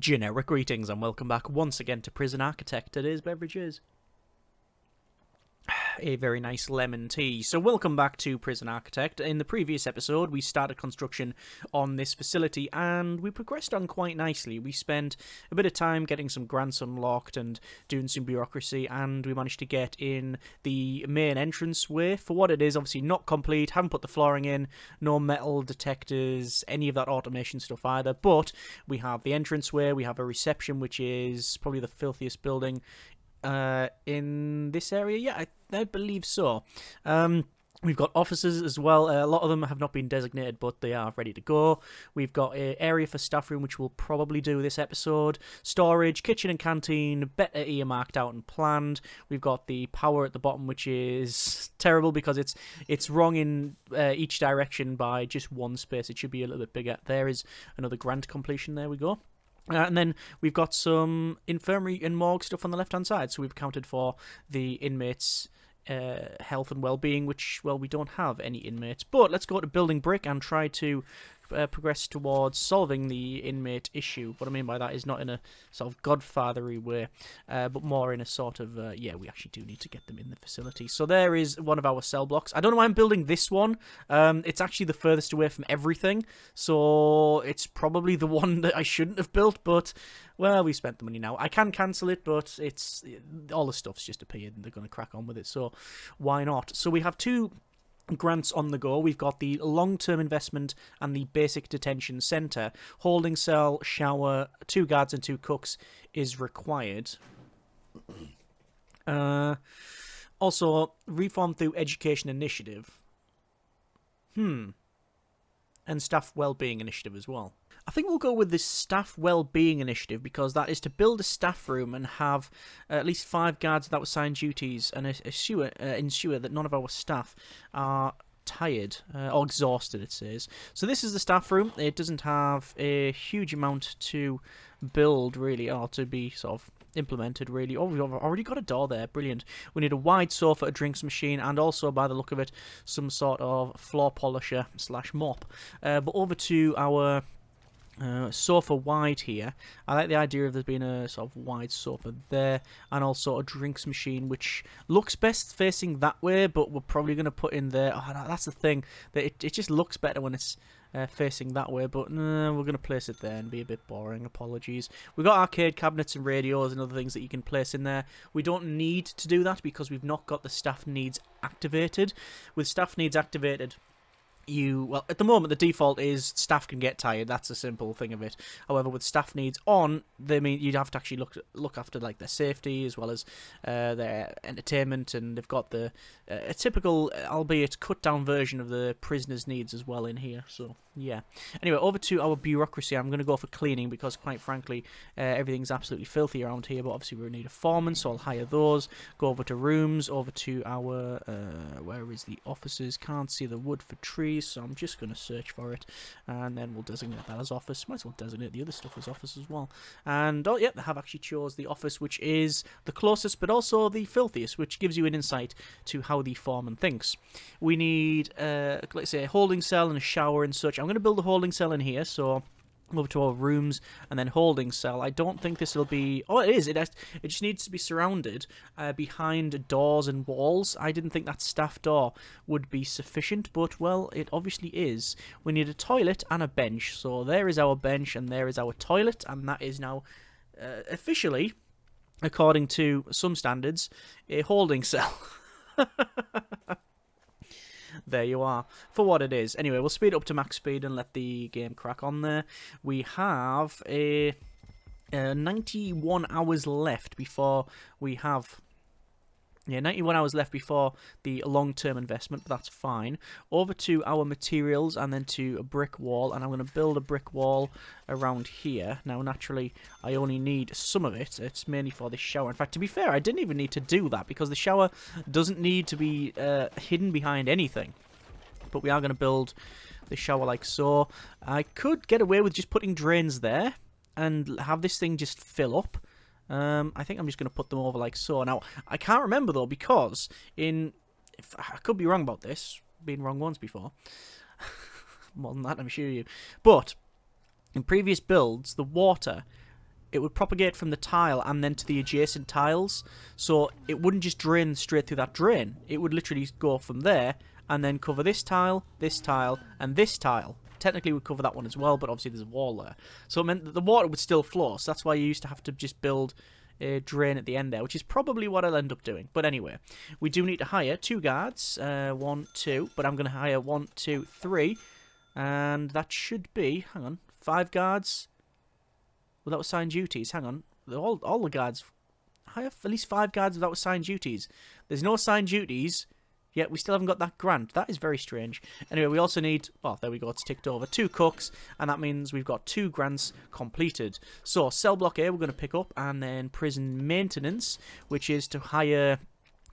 Generic greetings and welcome back once again to Prison Architect. Today's beverage is a very nice lemon tea. So welcome back to Prison Architect. In the previous episode we started construction on this facility and we progressed on quite nicely. We spent a bit of time getting some grants unlocked and doing some bureaucracy, and we managed to get in the main entrance way. For what it is, obviously not complete, haven't put the flooring in, no metal detectors, any of that automation stuff either, but we have the entranceway, we have a reception which is probably the filthiest building in this area. Yeah, I believe so. We've got offices as well. A lot of them have not been designated, but they are ready to go. We've got an area for staff room, which we'll probably do this episode. Storage, kitchen and canteen, better earmarked out and planned. We've got the power at the bottom, which is terrible because it's wrong in each direction by just one space. It should be a little bit bigger. There is another grant completion. There we go. And then we've got some infirmary and morgue stuff on the left-hand side. So we've accounted for the inmates' health and well-being, which, well, we don't have any inmates. But let's go to building brick and try to progress towards solving the inmate issue. What I mean by that is not in a sort of godfathery way, but more in a sort of, yeah, we actually do need to get them in the facility. So there is one of our cell blocks. I don't know why I'm building this one. It's actually the furthest away from everything, so it's probably the one that I shouldn't have built, but, well, we spent the money now. I can cancel it, but it's all the stuff's just appeared and they're going to crack on with it, so why not? So we have two grants on the go. We've got the long-term investment and the basic detention centre. Holding cell, shower, 2 guards and 2 cooks is required. Also, reform through education initiative. And staff well-being initiative as well. I think we'll go with the staff well-being initiative because that is to build a staff room and have at least 5 guards without assigned duties and ensure that none of our staff are tired or exhausted, it says. So this is the staff room. It doesn't have a huge amount to build, really, or to be sort of implemented, really. Oh, we've already got a door there. Brilliant. We need a wide sofa, a drinks machine, and also, by the look of it, some sort of floor polisher / mop. But over to our sofa wide here. I like the idea of there being a sort of wide sofa there, and also a drinks machine, which looks best facing that way, but we're probably going to put in there. Oh, that's the thing, that it just looks better when it's facing that way, but we're going to place it there and be a bit boring. Apologies. We've got arcade cabinets and radios and other things that you can place in there. We don't need to do that because we've not got the staff needs activated. With staff needs activated, well, at the moment the default is staff can get tired. That's a simple thing of it. However, with staff needs on, they mean you'd have to actually look after like their safety as well as their entertainment, and they've got the a typical, albeit cut down version of the prisoners' needs as well in here. So yeah. Anyway, over to our bureaucracy. I'm going to go for cleaning because, quite frankly, everything's absolutely filthy around here. But obviously we need a foreman, so I'll hire those. Go over to rooms. Over to our where is the offices? Can't see the wood for trees. So I'm just going to search for it, and then we'll designate that as office. Might as well designate the other stuff as office as well. And oh yeah, they have actually chose the office, which is the closest but also the filthiest, which gives you an insight to how the foreman thinks. We need let's say a holding cell and a shower and such. I'm going to build a holding cell in here, so over to our rooms and then holding cell. I don't think this will be... Oh, it is. It just needs to be surrounded behind doors and walls. I didn't think that staff door would be sufficient, but, well, it obviously is. We need a toilet and a bench. So there is our bench and there is our toilet, and that is now officially, according to some standards, a holding cell. There you are, for what it is. Anyway, we'll speed up to max speed and let the game crack on there. We have a 91 hours left before we have... Yeah, 91 hours left before the long-term investment, but that's fine. Over to our materials and then to a brick wall, and I'm going to build a brick wall around here. Now, naturally, I only need some of it. It's mainly for the shower. In fact, to be fair, I didn't even need to do that because the shower doesn't need to be hidden behind anything. But we are going to build the shower like so. I could get away with just putting drains there and have this thing just fill up. I think I'm just going to put them over like so. Now, I can't remember, though, because I could be wrong about this. Been wrong once before. More than that, I'm sure you. But in previous builds, the water it would propagate from the tile and then to the adjacent tiles. So it wouldn't just drain straight through that drain. It would literally go from there and then cover this tile, and this tile. Technically, we'd cover that one as well, but obviously there's a wall there. So it meant that the water would still flow. So that's why you used to have to just build a drain at the end there, which is probably what I'll end up doing. But anyway, we do need to hire 2 guards. 1, 2, but I'm going to hire 1, 2, 3. And that should be, hang on, 5 guards without assigned duties. Hang on, all the guards. I have at least 5 guards without assigned duties. There's no assigned duties, yet we still haven't got that grant. That is very strange. Anyway, we also need, oh, there we go, it's ticked over, 2 cooks, and that means we've got 2 grants completed. So, cell block A we're going to pick up, and then prison maintenance, which is to hire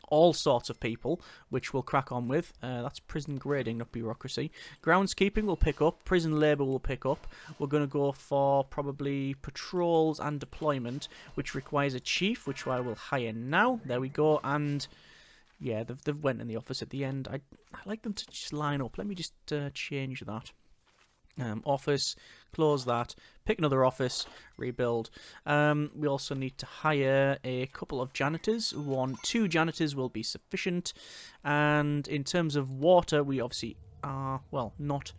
all sorts of people, which we'll crack on with. That's prison grading, not bureaucracy. Groundskeeping we'll pick up. Prison labour we'll pick up. We're going to go for probably patrols and deployment, which requires a chief, which I will hire now. There we go. And yeah, they've went in the office at the end. I like them to just line up. Let me just change that. Office, close that, pick another office, rebuild. We also need to hire a couple of janitors. 2 janitors will be sufficient. And in terms of water, we obviously are, well, not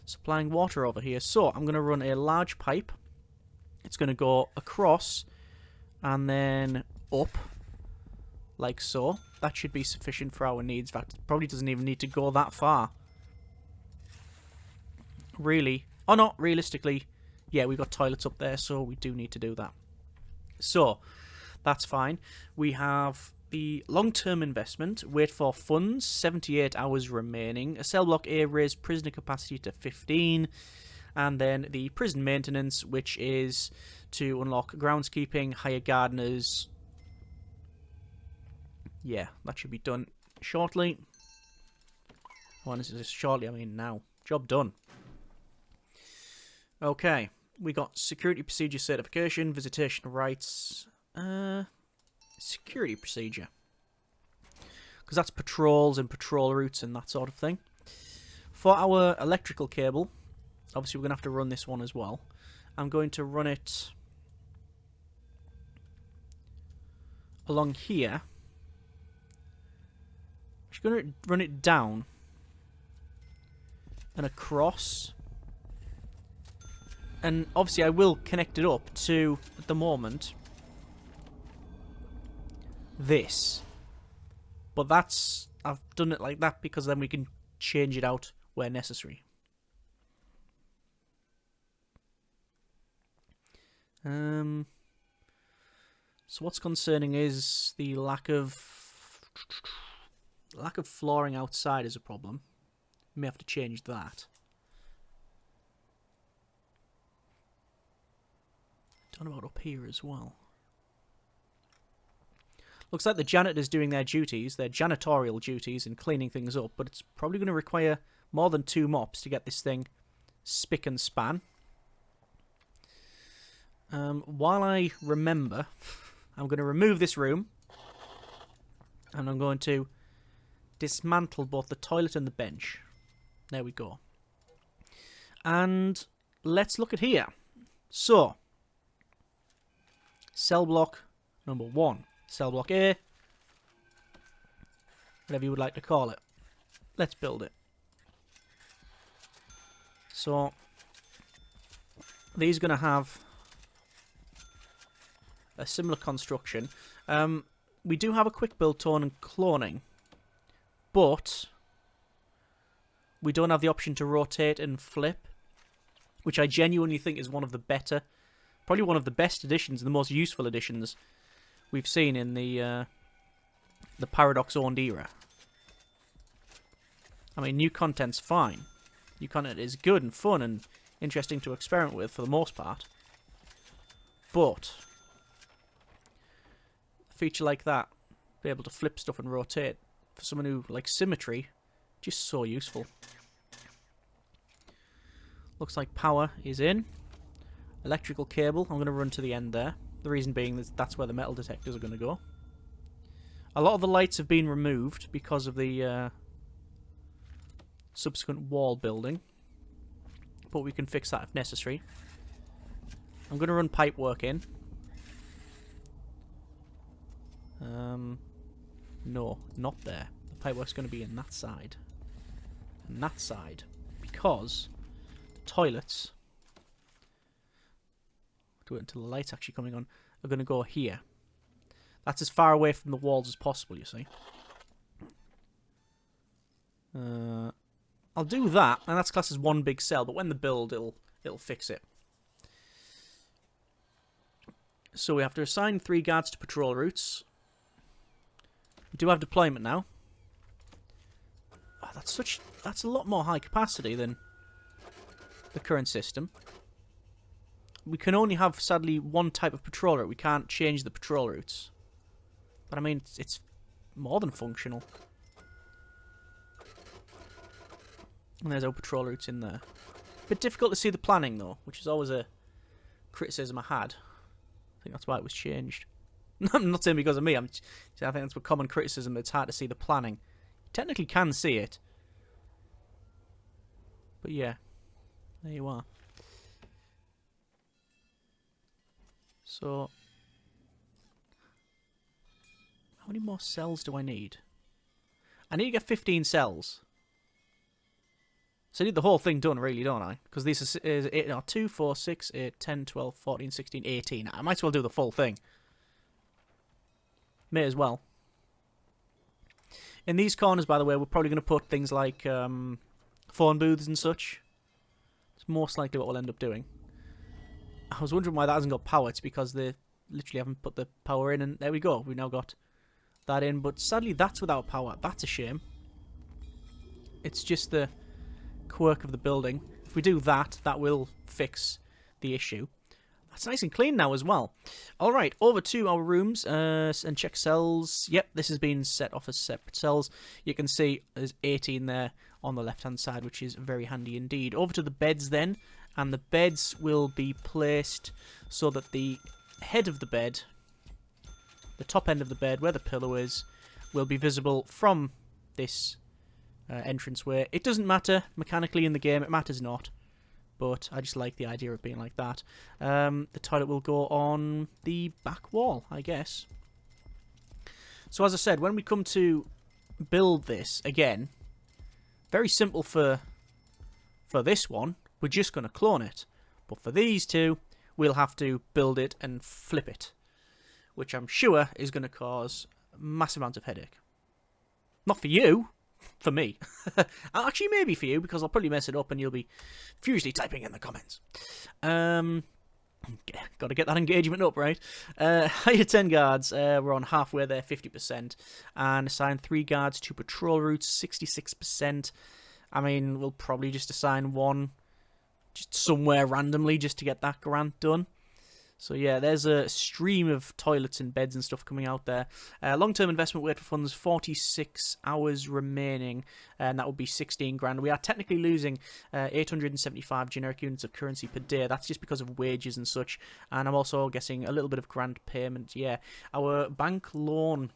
supplying water over here. So I'm going to run a large pipe. It's going to go across and then up, like so. That should be sufficient for our needs. In fact, it probably doesn't even need to go that far. Really, or not realistically, yeah, we've got toilets up there, so we do need to do that. So that's fine. We have the long-term investment, wait for funds, 78 hours remaining. A cell block A raised prisoner capacity to 15, and then the prison maintenance, which is to unlock groundskeeping, hire gardeners. Yeah, that should be done shortly. When is this shortly? I mean now. Job done. Okay, we got security procedure certification, visitation rights, security procedure. Because that's patrols and patrol routes and that sort of thing. For our electrical cable, obviously we're going to have to run this one as well. I'm going to run it along here. I'm just going to run it down and across. And obviously I will connect it up to, at the moment, this. But that's, I've done it like that because then we can change it out where necessary. So what's concerning is the lack of flooring outside is a problem. We may have to change that. What about up here as well? Looks like the janitor's doing their duties, their janitorial duties, and cleaning things up, but it's probably going to require more than 2 mops to get this thing spick and span. While I remember, I'm going to remove this room, and I'm going to dismantle both the toilet and the bench. There we go. And let's look at here. So, cell block number 1. Cell block A. Whatever you would like to call it. Let's build it. So, these are going to have a similar construction. We do have a quick build tone and cloning. But we don't have the option to rotate and flip. Which I genuinely think is one of the better, probably one of the best additions, the most useful additions we've seen in the Paradox-owned era. I mean, new content's fine. New content is good and fun and interesting to experiment with for the most part. But a feature like that, be able to flip stuff and rotate, for someone who likes symmetry, just so useful. Looks like power is in. Electrical cable, I'm going to run to the end there. The reason being that that's where the metal detectors are going to go. A lot of the lights have been removed because of the subsequent wall building. But we can fix that if necessary. I'm going to run pipe work in. No, not there. The pipework's going to be in that side. And that side. Because the toilets, do it until the light's actually coming on, are going to go here. That's as far away from the walls as possible, you see. I'll do that, and that's classed as one big cell, but when the build, it'll fix it. So we have to assign 3 guards to patrol routes. We do have deployment now. Oh, that's a lot more high capacity than the current system. We can only have, sadly, one type of patrol route. We can't change the patrol routes. But I mean, it's more than functional. And there's our patrol routes in there. Bit difficult to see the planning though, which is always a criticism I had. I think that's why it was changed. I'm not saying because of me. I think that's a common criticism. It's hard to see the planning. You technically can see it, but yeah, there you are. So, how many more cells do I need? I need to get 15 cells. So I need the whole thing done, really, don't I? Because this is 2, 4, 6, 8, 10, 12, 14, 16, 18. I might as well do the full thing. May as well. In these corners, by the way, we're probably going to put things like phone booths and such. It's most likely what we'll end up doing. I was wondering why that hasn't got power. It's because they literally haven't put the power in, and there we go. We've now got that in, but sadly that's without power. That's a shame. It's just the quirk of the building. If we do that, that will fix the issue. That's nice and clean now as well. Alright, over to our rooms and check cells. Yep, this has been set off as separate cells. You can see there's 18 there on the left hand side, which is very handy indeed. Over to the beds then, and the beds will be placed so that the head of the bed, the top end of the bed where the pillow is, will be visible from this entranceway. It doesn't matter mechanically in the game, it matters not, but I just like the idea of being like that. The toilet will go on the back wall, I guess. So as I said, when we come to build this again, very simple for this one, we're just going to clone it, but for these two we'll have to build it and flip it, which I'm sure is going to cause massive amounts of headache. Not for you, for me. Actually, maybe for you, because I'll probably mess it up and you'll be furiously typing in the comments. Got to get that engagement up, right? Hire 10 guards. We're on halfway there, 50%. And assign 3 guards to patrol routes, 66%. I mean, we'll probably just assign 1 just somewhere randomly just to get that grant done. So yeah, there's a stream of toilets and beds and stuff coming out there. Long-term investment wait for funds, 46 hours remaining, and that would be 16 grand. We are technically losing 875 generic units of currency per day. That's just because of wages and such. And I'm also getting a little bit of grant payment. Yeah, our bank loan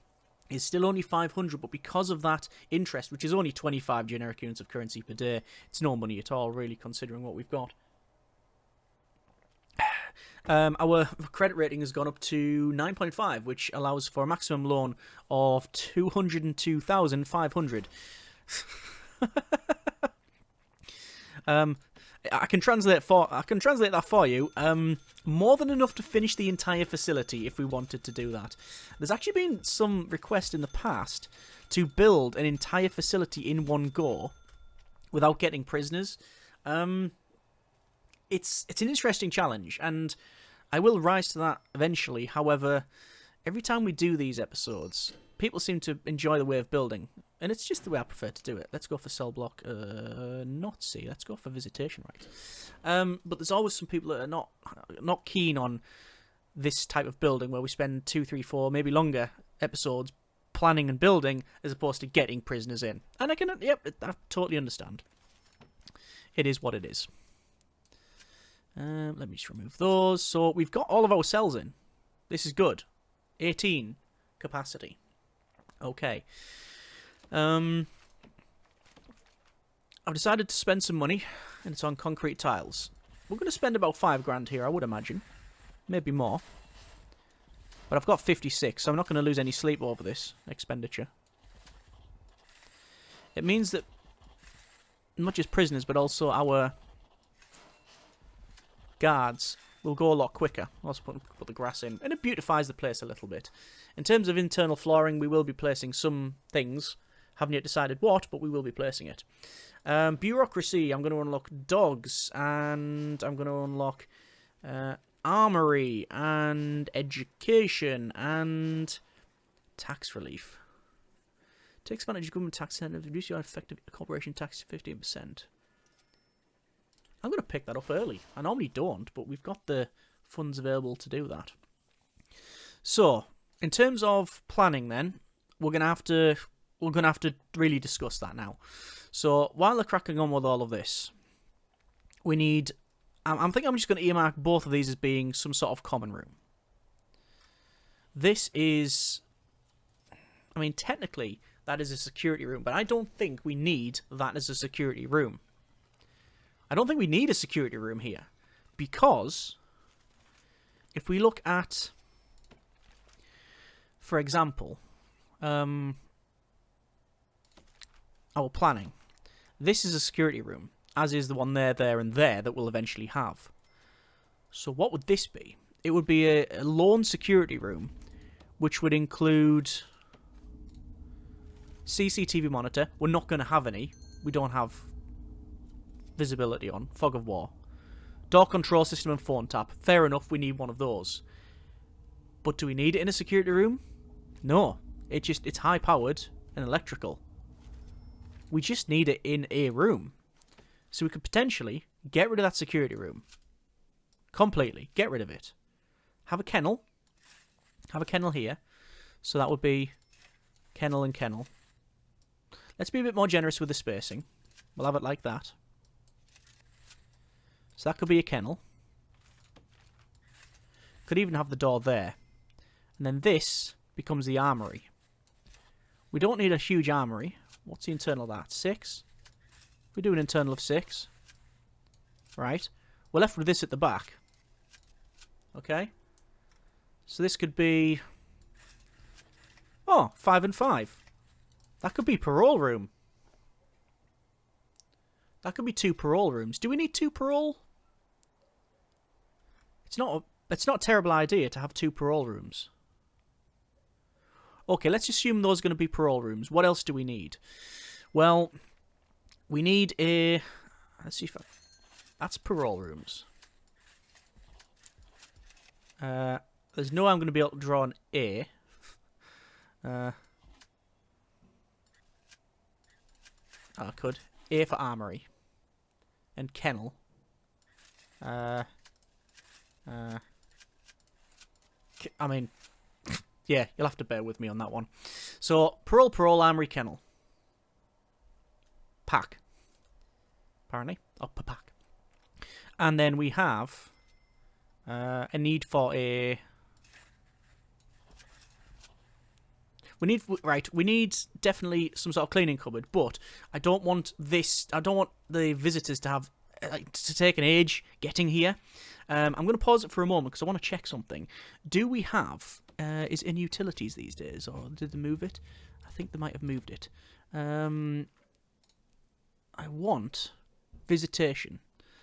is still only 500, but because of that interest, which is only 25 generic units of currency per day, it's no money at all, really, considering what we've got. Our credit rating has gone up to 9.5, which allows for a maximum loan of 202,500. I can translate that for you. More than enough to finish the entire facility if we wanted to do that. There's actually been some request in the past to build an entire facility in one go without getting prisoners. It's an interesting challenge, and I will rise to that eventually. However, every time we do these episodes, people seem to enjoy the way of building, and it's just the way I prefer to do it. Let's go for cell block, not C. Let's go for visitation rights. But there's always some people that are not keen on this type of building, where we spend 2, 3, 4, maybe longer episodes planning and building as opposed to getting prisoners in. And I totally understand. It is what it is. Let me just remove those. So we've got all of our cells in. This is good. 18 capacity. Okay. I've decided to spend some money, and it's on concrete tiles. We're going to spend about 5 grand here, I would imagine. Maybe more. But I've got 56, so I'm not going to lose any sleep over this expenditure. It means that not just prisoners, but also our guards will go a lot quicker. I'll also put the grass in. And it beautifies the place a little bit. In terms of internal flooring, we will be placing some things. Haven't yet decided what, but we will be placing it. Bureaucracy, I'm going to unlock dogs, and I'm going to unlock armory, and education, and tax relief. Takes advantage of government tax incentives, reduce your effective corporation tax to 15%. I'm going to pick that up early. I normally don't, but we've got the funds available to do that. So, in terms of planning then, we're going to have to really discuss that now. So, while they're cracking on with all of this, we need... I think I'm just going to earmark both of these as being some sort of common room. This is... I mean, technically, that is a security room, but I don't think we need that as a security room. I don't think we need a security room here, because if we look at, for example, our planning, this is a security room, as is the one there, and there that we'll eventually have. So what would this be? It would be a lone security room, which would include CCTV monitor. We're not going to have any. We don't have visibility on. Fog of war. Door control system and phone tap. Fair enough, we need one of those. But do we need it in a security room? No. It's high powered and electrical. We just need it in a room. So we could potentially get rid of that security room. Completely. Get rid of it. Have a kennel. Have a kennel here. So that would be kennel and kennel. Let's be a bit more generous with the spacing. We'll have it like that. So that could be a kennel. Could even have the door there. And then this becomes the armory. We don't need a huge armory. What's the internal of that? 6? We do an internal of 6. Right. We're left with this at the back. Okay. So this could be... Oh, 5 and 5. That could be parole room. That could be 2 parole rooms. Do we need 2 parole? It's not a terrible idea to have 2 parole rooms. Okay, let's assume those are going to be parole rooms. What else do we need? Well, we need a... Let's see if that's parole rooms. There's no way I'm going to be able to draw an A. I could. A for armory. And kennel. I mean, yeah, you'll have to bear with me on that one. So, parole, armory, kennel. Pack. Apparently. Up a pack. And then we have a need for a... We need definitely some sort of cleaning cupboard, but I don't want the visitors to have to take an age getting here. I'm going to pause it for a moment because I want to check something. Do we have is in utilities these days, or did they move it? I think they might have moved it. I want visitation.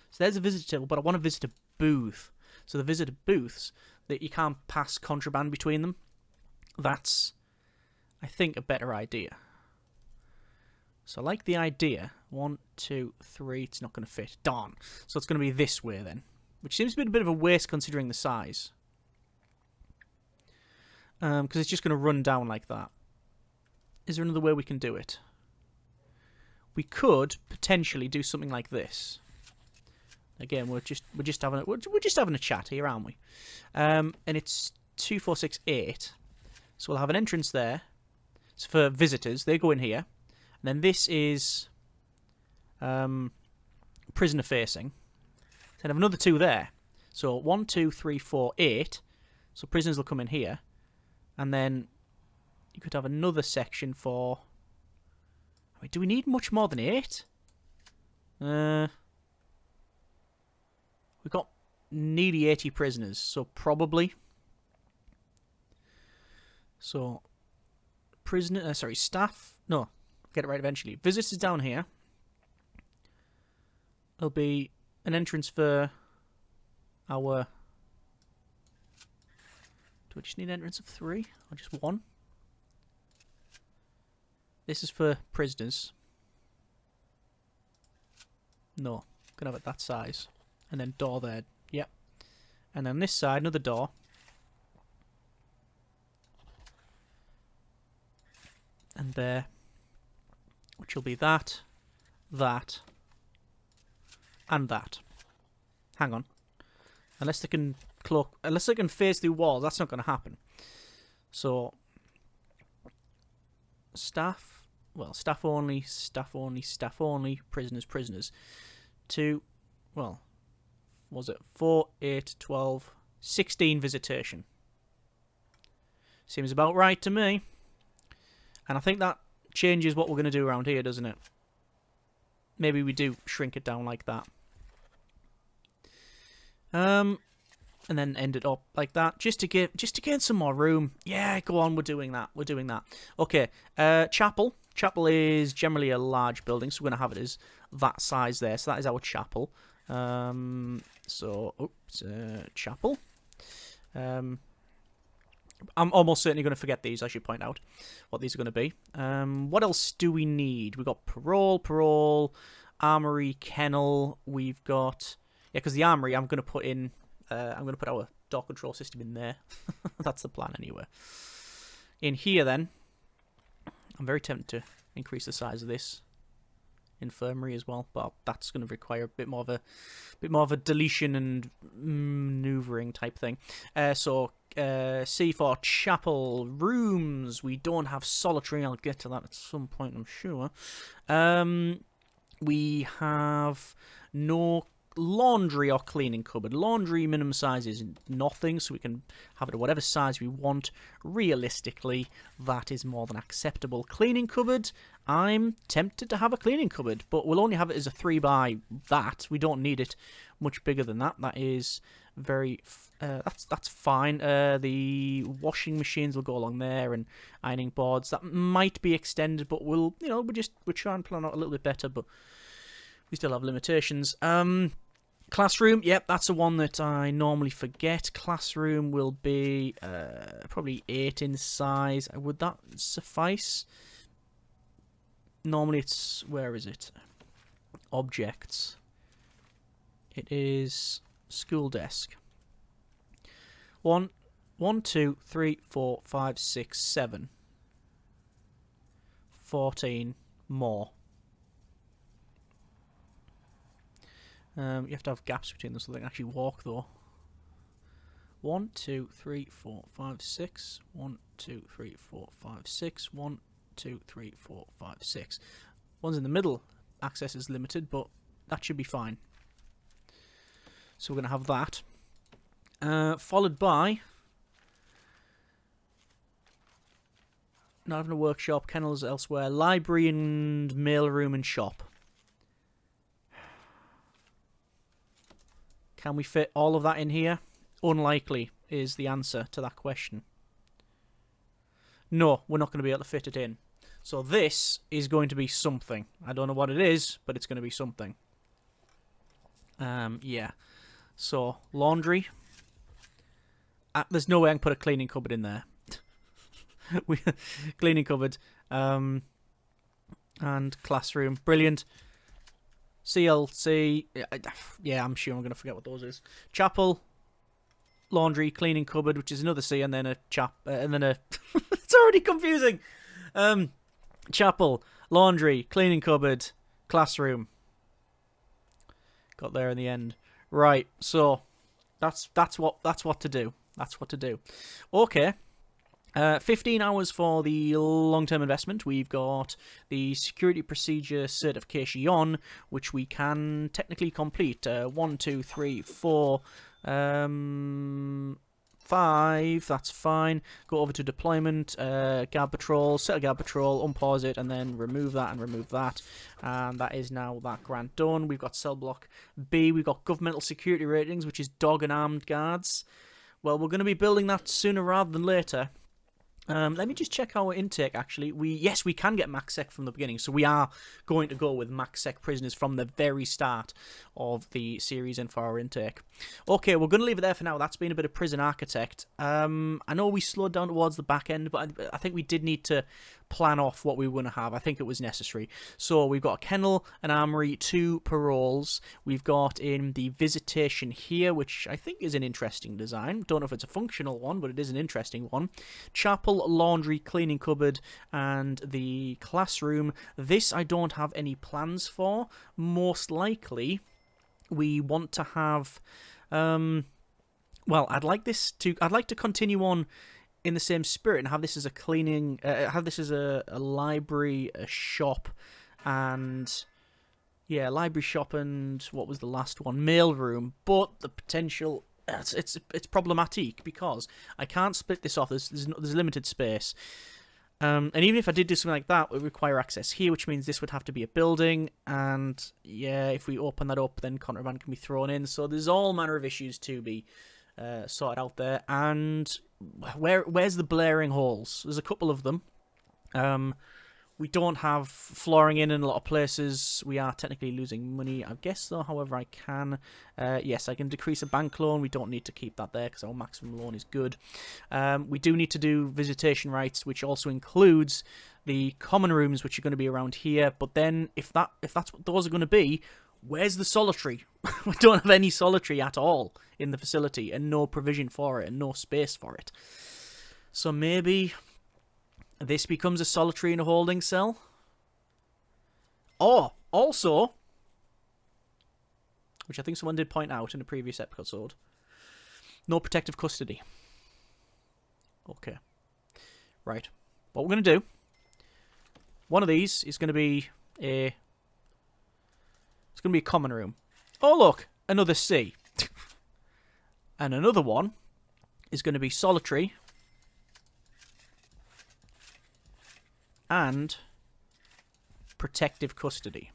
So there's a visitor table, but I want a visitor booth. So the visitor booths that you can't pass contraband between them. That's, I think, a better idea. So I like the idea. 1, 2, 3. It's not going to fit. Darn. So it's going to be this way then. Which seems to be a bit of a waste considering the size. Because it's just going to run down like that. Is there another way we can do it? We could potentially do something like this. Again, we're just having a chat here, aren't we? And it's 2, 4, 6, 8. So we'll have an entrance there. It's for visitors. They go in here. And then this is prisoner facing. Then have another 2 there. So 1, 2, 3, 4, 8. So prisoners will come in here. And then you could have another section for... I mean, do we need much more than 8? We've got nearly 80 prisoners, so probably. So, prisoner, sorry, staff. No, I'll get it right eventually. Visitors down here. There'll be an entrance for our... Do we just need an entrance of 3 or just 1? This is for prisoners. No, gonna have it that size. And then door there. Yep. And then this side, another door. And there. Which will be that, that, and that. Hang on. Unless they can face through walls, that's not going to happen. So, staff, well, staff only, staff only, staff only, prisoners, prisoners. 2, well, what was it 4, 8, 12, 16 visitation. Seems about right to me. And I think that changes what we're going to do around here, doesn't it? Maybe we do shrink it down like that. And then end it up like that, just to gain some more room. Yeah, go on, we're doing that. We're doing that. Okay, chapel. Chapel is generally a large building, so we're gonna have it as that size there. So that is our chapel. Chapel. I'm almost certainly going to forget these, I should point out what these are going to be. What else do we need? We've got parole, armory, kennel. We've got... Yeah, because the armory, I'm going to put in... I'm going to put our door control system in there. That's the plan anyway. In here, then, I'm very tempted to increase the size of this infirmary as well, but that's going to require a bit more of a deletion and maneuvering type thing. C for chapel rooms. We don't have solitary. I'll get to that at some point, I'm sure. We have no laundry or cleaning cupboard. Laundry minimum size is nothing, so we can have it at whatever size we want. Realistically, that is more than acceptable. Cleaning cupboard, I'm tempted to have a cleaning cupboard, but we'll only have it as a 3 by that. We don't need it much bigger than that. That is very that's fine. The washing machines will go along there, and ironing boards that might be extended, but we'll try and plan out a little bit better, but we still have limitations. Classroom, yep, that's the one that I normally forget. Classroom will be probably 8 in size. Would that suffice? Normally it's, where is it? Objects. It is school desk. 1, 2, 3, 4, 5, 6, 7. 14 more. You have to have gaps between them so they can actually walk, though. 1, 2, 3, 4, 5, 6. 1, 2, 3, 4, 5, 6. 1, 2, 3, 4, 5, 6. One's in the middle. Access is limited, but that should be fine. So we're going to have that. Followed by... Not having a workshop, kennels elsewhere, library and mailroom and shop. Can we fit all of that in here? Unlikely is the answer to that question. No, we're not going to be able to fit it in. So this is going to be something. I don't know what it is, but it's going to be something. Yeah. So, laundry. There's no way I can put a cleaning cupboard in there. Cleaning cupboard. And classroom. Brilliant. CLC, yeah, I'm sure I'm going to forget what those is. Chapel, laundry, cleaning cupboard, which is another C, and then a and then a... It's already confusing. Chapel, laundry, cleaning cupboard, classroom. Got there in the end. Right, so that's what to do. That's what to do. Okay. 15 hours for the long-term investment. We've got the security procedure certification, which we can technically complete. 1, 2, 3, 4, 5. That's fine. Go over to deployment, guard patrol, set a guard patrol, unpause it, and then remove that and remove that. And that is now that grant done. We've got cell block B. We've got governmental security ratings, which is dog and armed guards. Well, we're going to be building that sooner rather than later. Let me just check our intake, actually. Yes, we can get max sec from the beginning, so we are going to go with max sec prisoners from the very start of the series and for our intake. Okay, we're going to leave it there for now. That's been a bit of Prison Architect. I know we slowed down towards the back end, but I think we did need to plan off what we were going to have. I think it was necessary. So we've got a kennel, an armory, 2 paroles. We've got in the visitation here, which I think is an interesting design. Don't know if it's a functional one, but it is an interesting one. Chapel, laundry, cleaning cupboard, and the classroom. This I don't have any plans for. Most likely, we want to have... well, I'd like to continue on in the same spirit and have this as a cleaning, have this as a library, a shop, and yeah, library, shop, and what was the last one? Mail room. But the potential, it's problematic because I can't split this off. There's limited space. And even if I did do something like that, it would require access here, which means this would have to be a building. And yeah, if we open that up, then contraband can be thrown in. So there's all manner of issues to be sorted out there. And where's the blaring holes? There's a couple of them. We don't have flooring in a lot of places. We are technically losing money, I guess, though. However, I can. Yes, I can decrease a bank loan. We don't need to keep that there because our maximum loan is good. We do need to do visitation rights, which also includes the common rooms, which are going to be around here. But then, if that's what those are going to be, where's the solitary? We don't have any solitary at all in the facility, and no provision for it, and no space for it. So maybe this becomes a solitary in a holding cell. Or, also, which I think someone did point out in a previous episode, no protective custody. Okay. Right. What we're going to do, one of these is going to be a... It's going to be a common room. Oh, look, another C. And another one is going to be solitary and protective custody.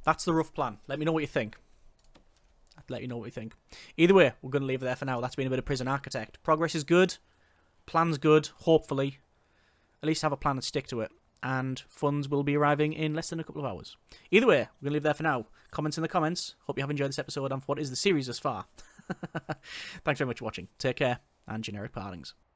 That's the rough plan. Let me know what you think. Either way, we're going to leave it there for now. That's been a bit of Prison Architect. Progress is good. Plan's good, hopefully. At least have a plan and stick to it. And funds will be arriving in less than a couple of hours. Either way, we're going to leave it there for now. Comments in the comments. Hope you have enjoyed this episode and what is the series thus far. Thanks very much for watching. Take care, and generic partings.